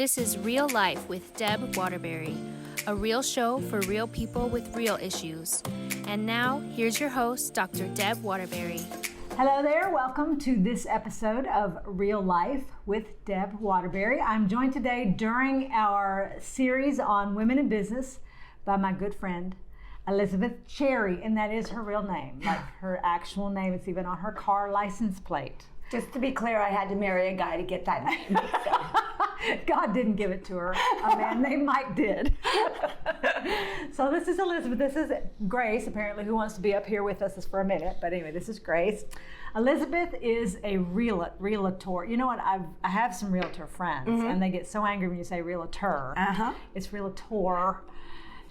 This is Real Life with Deb Waterbury, a real show for real people with real issues. And now, here's your host, Dr. Deb Waterbury. Hello there, welcome to this episode of Real Life with Deb Waterbury. I'm joined today during our series on women in business by my good friend, Elizabeth Cherry, and that is her real name, like her actual name. It's even on her car license plate. Just to be clear, I had to marry a guy to get that name. So. God didn't give it to her. A man named Mike did. So this is Elizabeth. This is Grace, apparently, who wants to be up here with us for a minute. But anyway, this is Grace. Elizabeth is a realtor. You know what? I have some realtor friends, and they get so angry when you say realtor. It's realtor.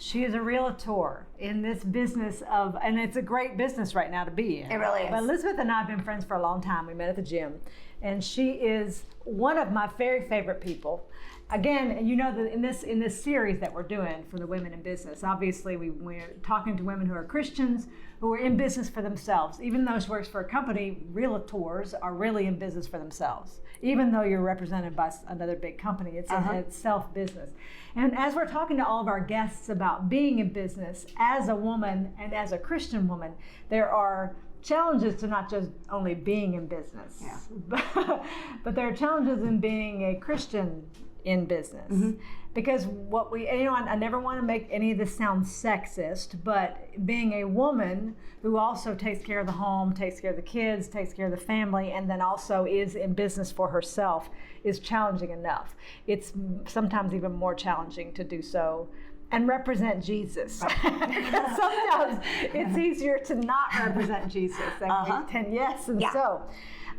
She is a realtor in this business of, and it's a great business right now to be in. It really is. But Elizabeth and I have been friends for a long time. We met at the gym, and she is one of my very favorite people. Again, you know, in this series that we're doing for the women in business, obviously we're talking to women who are Christians, who are in business for themselves. Even though she works for a company, realtors are really in business for themselves. Even though you're represented by another big company, it's self-business. And as we're talking to all of our guests about being in business as a woman and as a Christian woman, there are challenges to not just only being in business, but there are challenges in being a Christian in business. Because I never want to make any of this sound sexist, but being a woman who also takes care of the home, takes care of the kids, takes care of the family, and then also is in business for herself is challenging enough. It's sometimes even more challenging to do so and represent Jesus. Sometimes it's easier to not represent Jesus than pretend yes. And so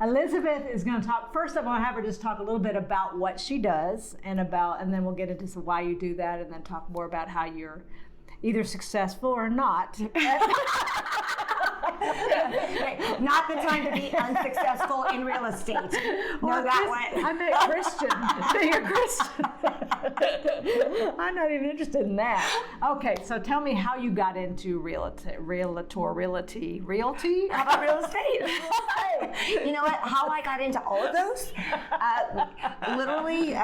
Elizabeth is going to talk. First, I want to have her just talk a little bit about what she does and then we'll get into some why you do that, and then talk more about how you're either successful or not. Not the time to be unsuccessful in real estate. No, that one. I meant Christian. Being a Christian. I'm not even interested in that. Okay, so tell me how you got into realty. How about real estate? You know what? How I got into all of those? Literally,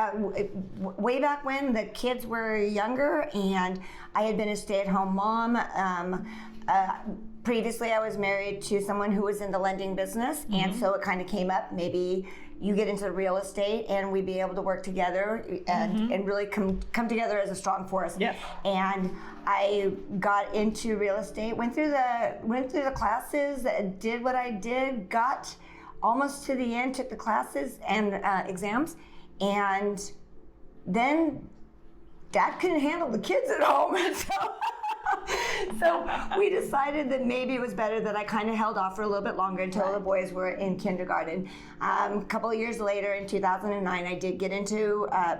way back when the kids were younger, and I had been a stay-at-home mom. Previously, I was married to someone who was in the lending business, and so it kind of came up, maybe you get into real estate and we'd be able to work together and really come together as a strong force. Yes. And I got into real estate, went through the classes, did what I did, got almost to the end, took the classes and exams, and then Dad couldn't handle the kids at home, so we decided that maybe it was better that I kind of held off for a little bit longer until the boys were in kindergarten. A couple of years later, in 2009, I did get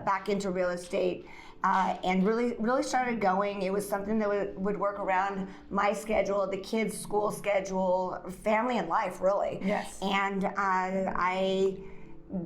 back into real estate and really started going. It was something that would work around my schedule, the kids' school schedule, family and life, really. Yes. And I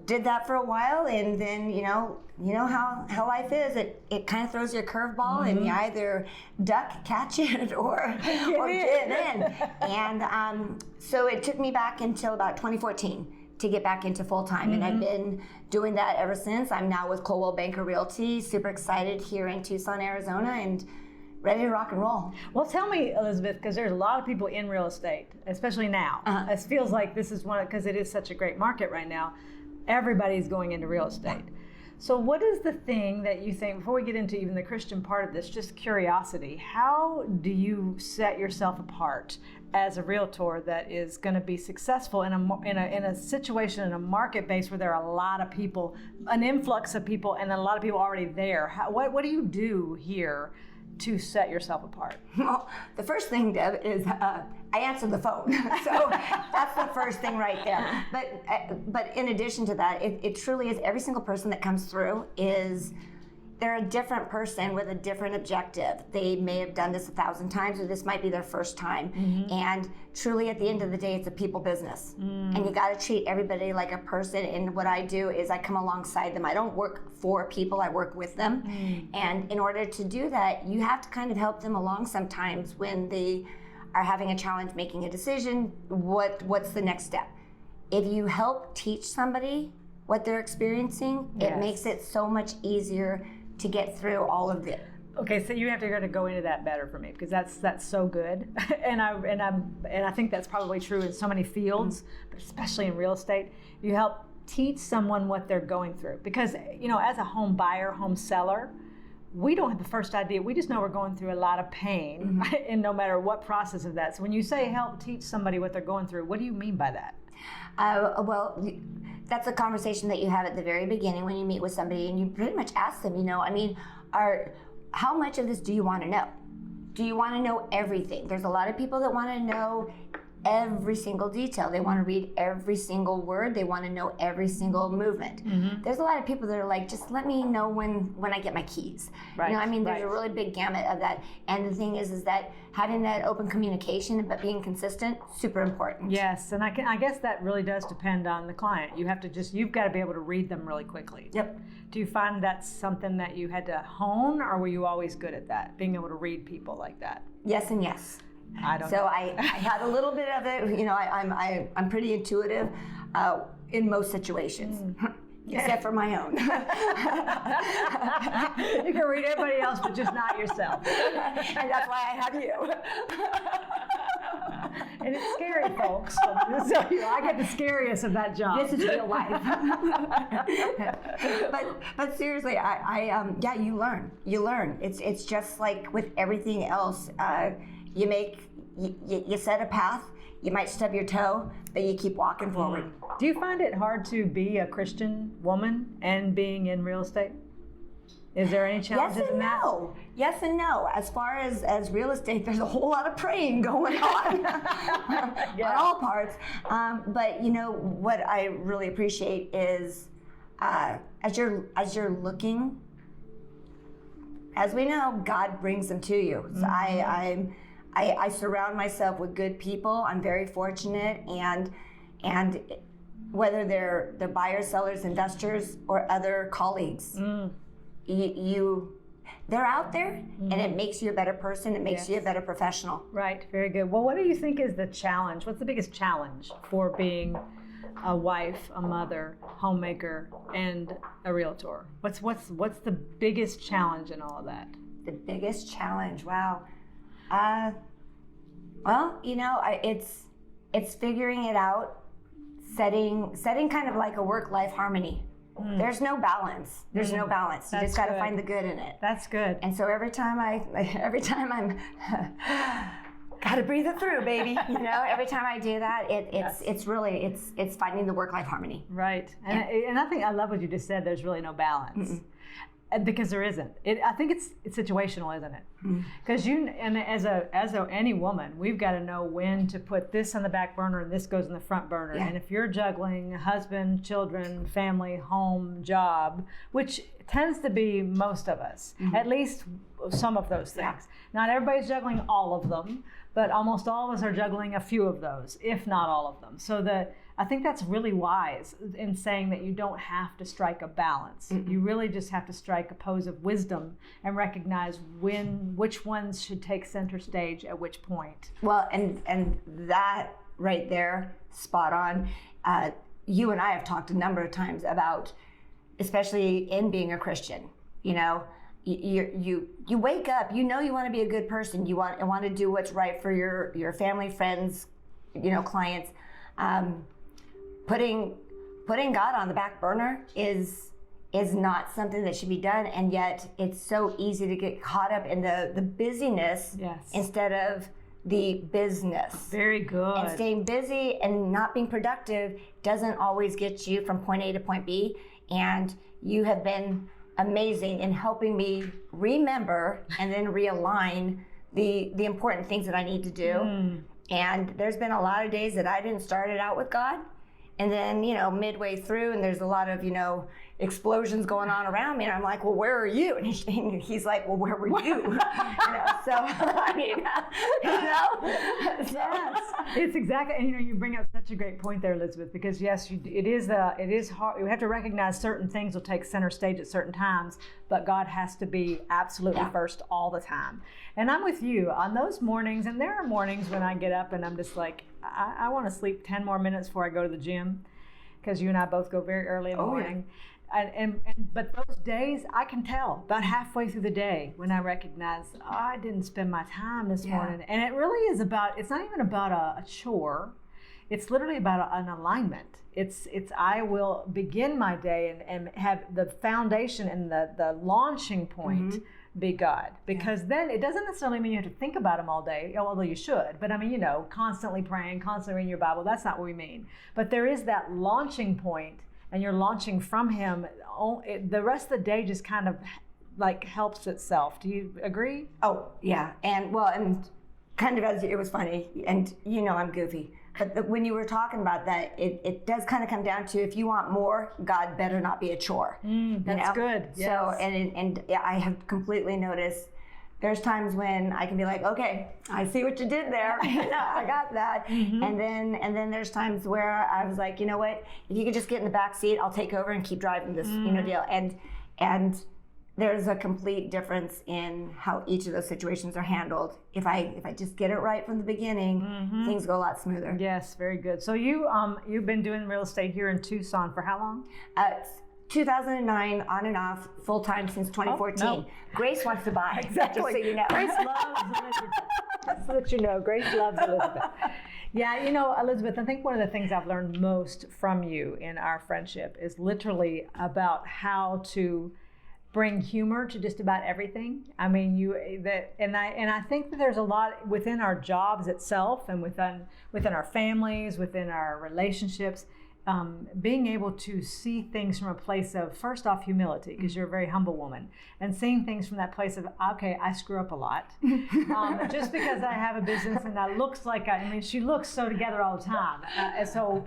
did that for a while, and then you know how life is. It kind of throws you a curveball, and you either duck, catch it, or get in. And so it took me back until about 2014 to get back into full time, and I've been doing that ever since. I'm now with Coldwell Realty. Super excited here in Tucson, Arizona, and ready to rock and roll. Well, tell me, Elizabeth, because there's a lot of people in real estate, especially now. It feels like this is because it is such a great market right now. Everybody's going into real estate. So what is the thing that you think, before we get into even the Christian part of this, just curiosity, how do you set yourself apart as a realtor that is going to be successful in a situation, in a market base where there are a lot of people, an influx of people, and a lot of people already there? What do you do here to set yourself apart? Well, the first thing, Deb, is I answer the phone. So that's the first thing right there. But in addition to that, it truly is, every single person that comes through they're a different person with a different objective. They may have done this 1,000 times, or this might be their first time. And truly, at the end of the day, it's a people business. And you got to treat everybody like a person. And what I do is I come alongside them. I don't work for people, I work with them. And in order to do that, you have to kind of help them along sometimes when they are having a challenge making a decision. What's the next step? If you help teach somebody what they're experiencing, it makes it so much easier to get through all of it. Okay, so you have to go into that better for me, because that's so good, and I think that's probably true in so many fields, but especially in real estate. You help teach someone what they're going through, because as a home buyer, home seller, we don't have the first idea. We just know we're going through a lot of pain, and no matter what process of that. So when you say help teach somebody what they're going through, what do you mean by that? Well, that's a conversation that you have at the very beginning when you meet with somebody, and you pretty much ask them, how much of this do you want to know? Do you want to know everything? There's a lot of people that want to know every single detail. They want to read every single word. They want to know every single movement. There's a lot of people that are like, just let me know when I get my keys. Right. There's a really big gamut of that. And the thing is that having that open communication but being consistent, super important. Yes, and I guess that really does depend on the client. You've got to be able to read them really quickly. Yep. Do you find that's something that you had to hone, or were you always good at that, being able to read people like that? Yes and yes. I don't know. I had a little bit of it. I'm pretty intuitive in most situations, except for my own. You can read everybody else, but just not yourself. And that's why I have you. And it's scary, folks. So, I get the scariest of that job. This is real life. but seriously, you learn. You learn. It's just like with everything else. You set a path. You might stub your toe, but you keep walking forward. Do you find it hard to be a Christian woman and being in real estate? Is there any challenges in that? Yes and no. As far as real estate, there's a whole lot of praying going on on all parts. But what I really appreciate is as you're looking, as we know, God brings them to you. So I surround myself with good people. I'm very fortunate, and whether they're buyers, sellers, investors, or other colleagues, they're out there, and it makes you a better person. It makes you a better professional. Right. Very good. Well, what do you think is the challenge? What's the biggest challenge for being a wife, a mother, homemaker, and a realtor? What's the biggest challenge in all of that? The biggest challenge. Wow. It's figuring it out, setting kind of like a work-life harmony. There's no balance. There's no balance. You just got to find the good in it. That's good. And so every time I'm got to breathe it through, baby. Every time I do that, it's really finding the work-life harmony. Right. And I think I love what you just said. There's really no balance. Because there isn't. I think it's situational, isn't it? Because as any woman, we've got to know when to put this on the back burner and this goes in the front burner. Yeah. And if you're juggling husband, children, family, home, job, which tends to be most of us, at least some of those things. Yeah. Not everybody's juggling all of them, but almost all of us are juggling a few of those, if not all of them. So I think that's really wise in saying that you don't have to strike a balance. You really just have to strike a pose of wisdom and recognize which ones should take center stage at which point. Well, and that right there, spot on. You and I have talked a number of times about, especially in being a Christian, you wake up, you want to be a good person. You want to do what's right for your family, friends, clients. Putting God on the back burner is not something that should be done, and yet it's so easy to get caught up in the busyness instead of the business. Very good. And staying busy and not being productive doesn't always get you from point A to point B, and you have been amazing in helping me remember and then realign the important things that I need to do. And there's been a lot of days that I didn't start it out with God. And then, midway through, and there's a lot of, explosions going on around me. And I'm like, well, where are you? And he's like, well, where were you? So, I mean, Yes, it's exactly, and you bring up such a great point there, Elizabeth, because yes, it is hard. You have to recognize certain things will take center stage at certain times, but God has to be absolutely first all the time. And I'm with you on those mornings, and there are mornings when I get up and I'm just like, I want to sleep 10 more minutes before I go to the gym. because you and I both go very early in the morning. But those days, I can tell about halfway through the day when I recognize, I didn't spend my time this morning. And it really is it's not even about a chore. It's literally about an alignment. It's I will begin my day and have the foundation and the launching point be God. Because then it doesn't necessarily mean you have to think about him all day, although you should. But I mean, constantly praying, constantly reading your Bible, that's not what we mean. But there is that launching point, and you're launching from him. The rest of the day just kind of like helps itself. Do you agree? Oh, yeah. And kind of as it was funny, and I'm goofy. But when you were talking about that, it does kind of come down to, if you want more, God better not be a chore. That's good. Yes. So, and I have completely noticed there's times when I can be like, okay, I see what you did there. I got that. And then there's times where I was like, you know what? If you could just get in the back seat, I'll take over and keep driving this, deal. And there's a complete difference in how each of those situations are handled. If I just get it right from the beginning, things go a lot smoother. Yes, very good. So you've been doing real estate here in Tucson for how long? 2009, on and off, full time since 2014. Oh, no. Grace wants to buy. Exactly. Just so you know. Grace loves Elizabeth. Just so that you know, Grace loves Elizabeth. Yeah, Elizabeth, I think one of the things I've learned most from you in our friendship is literally about how to bring humor to just about everything. I mean, I think that there's a lot within our jobs itself, and within our families, within our relationships, being able to see things from a place of, first off, humility, because you're a very humble woman, and seeing things from that place of, okay, I screw up a lot. Just because I have a business and that looks like, she looks so together all the time. And so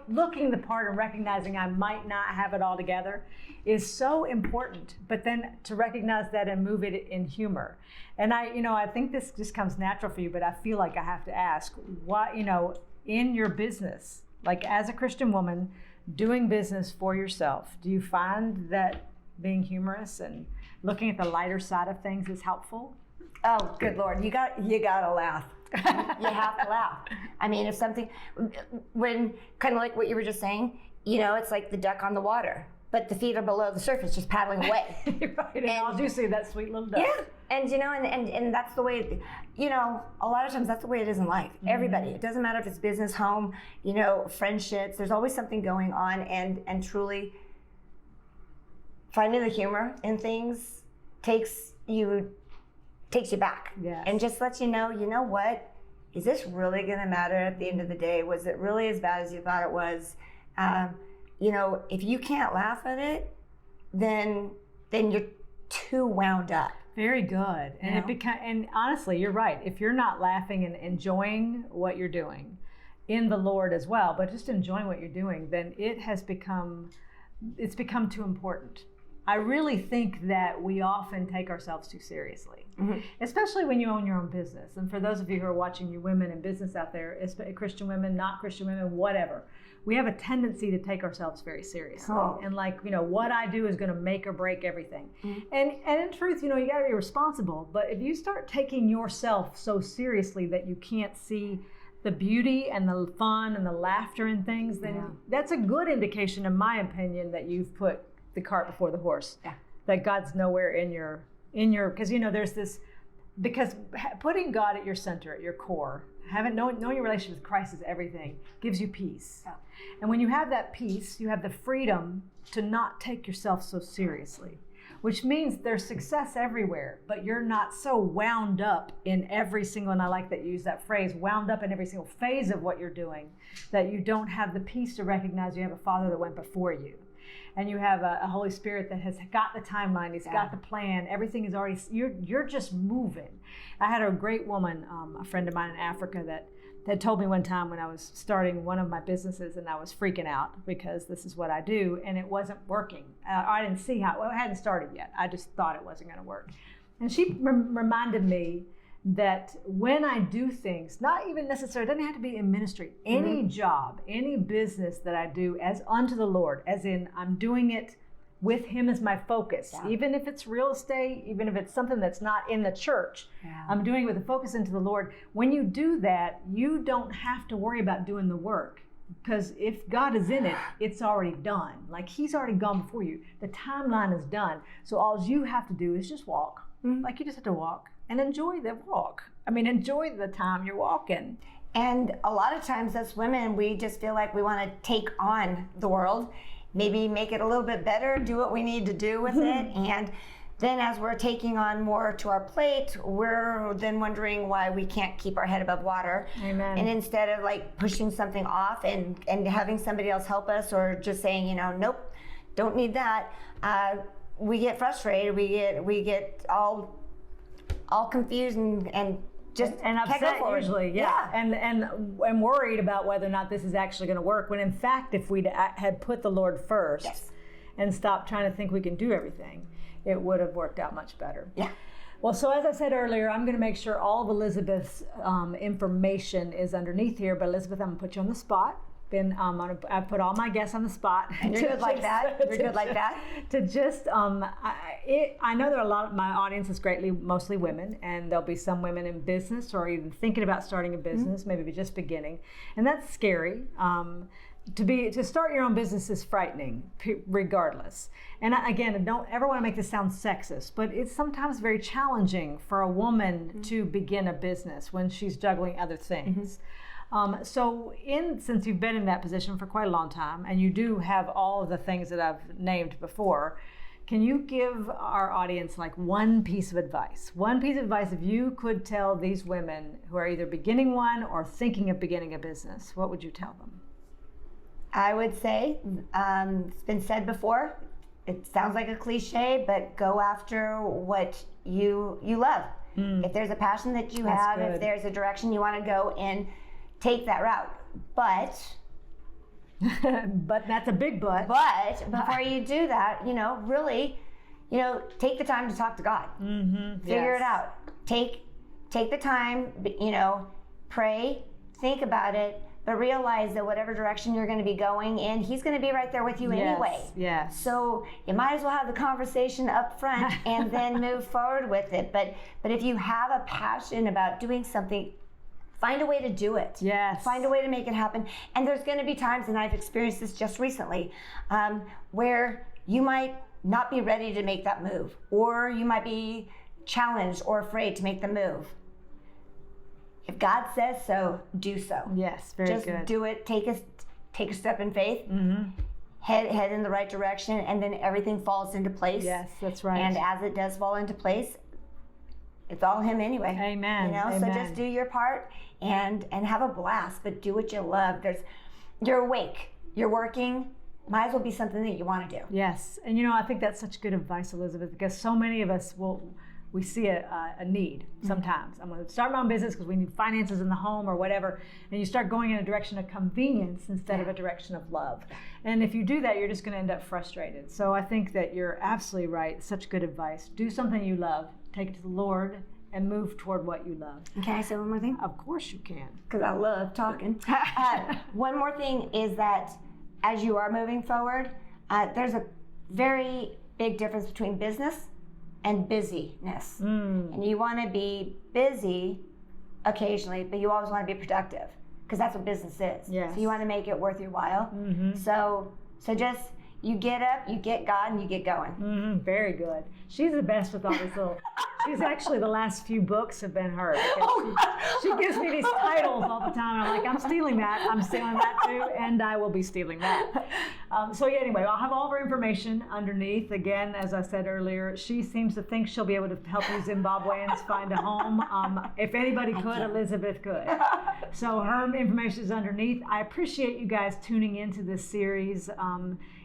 looking the part and recognizing I might not have it all together is so important, but then to recognize that and move it in humor. And I think this just comes natural for you, but I feel like I have to ask, what, in your business, like as a Christian woman doing business for yourself, do you find that being humorous and looking at the lighter side of things is helpful? Oh, good Lord, you gotta laugh. You have to laugh. I mean, if something, when kind of like what you were just saying, it's like the duck on the water, but the feet are below the surface, just paddling away. Right, and all you see that sweet little duck. Yeah, and and that's the way, a lot of times that's the way it is in life. Everybody, it doesn't matter if it's business, home, friendships, there's always something going on, and truly finding the humor in things takes you back. Yes. And just lets you know what, is this really gonna matter at the end of the day? Was it really as bad as you thought it was? If you can't laugh at it, then you're too wound up. Very good. And and honestly, you're right. If you're not laughing and enjoying what you're doing in the Lord as well, but just enjoying what you're doing, then it's become too important. I really think that we often take ourselves too seriously, especially when you own your own business. And for those of you who are watching, you women in business out there, Christian women, not Christian women, whatever, we have a tendency to take ourselves very seriously. And what I do is going to make or break everything. And in truth, you got to be responsible. But if you start taking yourself so seriously that you can't see the beauty and the fun and the laughter in things, then that's a good indication, in my opinion, that you've put the cart before the horse. Yeah. That God's nowhere in your, because there's this, because putting God at your center, at your core, knowing your relationship with Christ is everything, gives you peace. Yeah. And when you have that peace, you have the freedom to not take yourself so seriously, which means there's success everywhere, but you're not so wound up in every single, and I like that you use that phrase, wound up in every single phase of what you're doing, that you don't have the peace to recognize you have a Father that went before you. And you have a Holy Spirit that has got the timeline, he's got the plan, everything is already, you're just moving. I had a great woman, a friend of mine in Africa, that told me one time when I was starting one of my businesses and I was freaking out because this is what I do and it wasn't working. I didn't see how, it hadn't started yet. I just thought it wasn't going to work. And she reminded me that when I do things, not even necessarily, it doesn't have to be in ministry, any job, any business that I do as unto the Lord, as in I'm doing it with him as my focus, even if it's real estate, even if it's something that's not in the church, I'm doing it with a focus into the Lord. When you do that, you don't have to worry about doing the work. Because if God is in it, it's already done. Like he's already gone before you. The timeline is done. So all you have to do is just walk. Like you just have to walk and enjoy the walk. I mean, enjoy the time you're walking. And a lot of times as women, we just feel like we want to take on the world, maybe make it a little bit better, do what we need to do with it. And then as we're taking on more to our plate, we're then wondering why we can't keep our head above water. Amen. And instead of like pushing something off and having somebody else help us, or just saying, nope, don't need that, we get frustrated. We get all confused and just and upset usually, yeah. And worried about whether or not this is actually going to work. When in fact, if we had put the Lord first and stopped trying to think we can do everything, it would have worked out much better. Yeah. Well, so as I said earlier, I'm going to make sure all of Elizabeth's information is underneath here. But Elizabeth, I'm going to put you on the spot. Then I put all my guests on the spot. You're good like that. You're good like that. To just, I know there are a lot of my audience is mostly women, and there'll be some women in business or even thinking about starting a business, maybe just beginning, and that's scary. To start your own business is frightening, regardless. And again, I don't ever want to make this sound sexist, but it's sometimes very challenging for a woman to begin a business when she's juggling other things. Since you've been in that position for quite a long time, and you do have all of the things that I've named before, can you give our audience like one piece of advice? One piece of advice, if you could tell these women who are either beginning one or thinking of beginning a business, what would you tell them? I would say, it's been said before, it sounds like a cliche, but go after what you love. If there's a passion that you have, if there's a direction you want to go in, take that route. But that's a big but. But before you do that, really, take the time to talk to God. Figure it out. Take the time, pray, think about it, but realize that whatever direction you're going to be going in, he's going to be right there with you anyway. Yes. So you might as well have the conversation up front and then move forward with it. But if you have a passion about doing something, find a way to do it. Yes. Find a way to make it happen. And there's going to be times, and I've experienced this just recently, where you might not be ready to make that move, or you might be challenged or afraid to make the move. If God says so, do so. Yes, very good. Just do it. Take a step in faith. Head in the right direction, and then everything falls into place. Yes, that's right. And as it does fall into place, it's all him anyway. Amen. So just do your part and have a blast, but do what you love. You're awake, you're working, might as well be something that you want to do. Yes, and I think that's such good advice, Elizabeth, because so many of us we see a need sometimes. I'm going to start my own business because we need finances in the home or whatever, and you start going in a direction of convenience instead of a direction of love. And if you do that, you're just going to end up frustrated. So I think that you're absolutely right. Such good advice. Do something you love. Take it to the Lord and move toward what you love. Can I say one more thing? Of course you can. Because I love talking. One more thing is that as you are moving forward, there's a very big difference between business and busyness. And you want to be busy occasionally, but you always want to be productive, because that's what business is. Yes. So you want to make it worth your while. So just, you get up, you get God, and you get going. Very good. She's the best with all these little. She's actually, the last few books have been hers. She gives me these titles all the time. I'm like, I'm stealing that. I'm stealing that too, and I will be stealing that. Anyway, I'll have all of her information underneath. Again, as I said earlier, she seems to think she'll be able to help you Zimbabweans find a home. If anybody could, Elizabeth could. So her information is underneath. I appreciate you guys tuning into this series.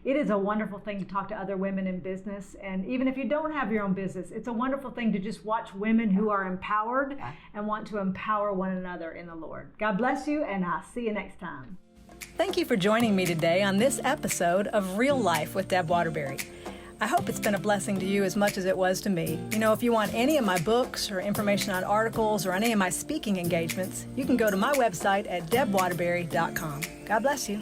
It is a wonderful thing to talk to other women in business. And even if you don't have your own business, it's a wonderful thing to just watch women who are empowered and want to empower one another in the Lord. God bless you, and I'll see you next time. Thank you for joining me today on this episode of Real Life with Deb Waterbury. I hope it's been a blessing to you as much as it was to me. If you want any of my books or information on articles or any of my speaking engagements, you can go to my website at debwaterbury.com. God bless you.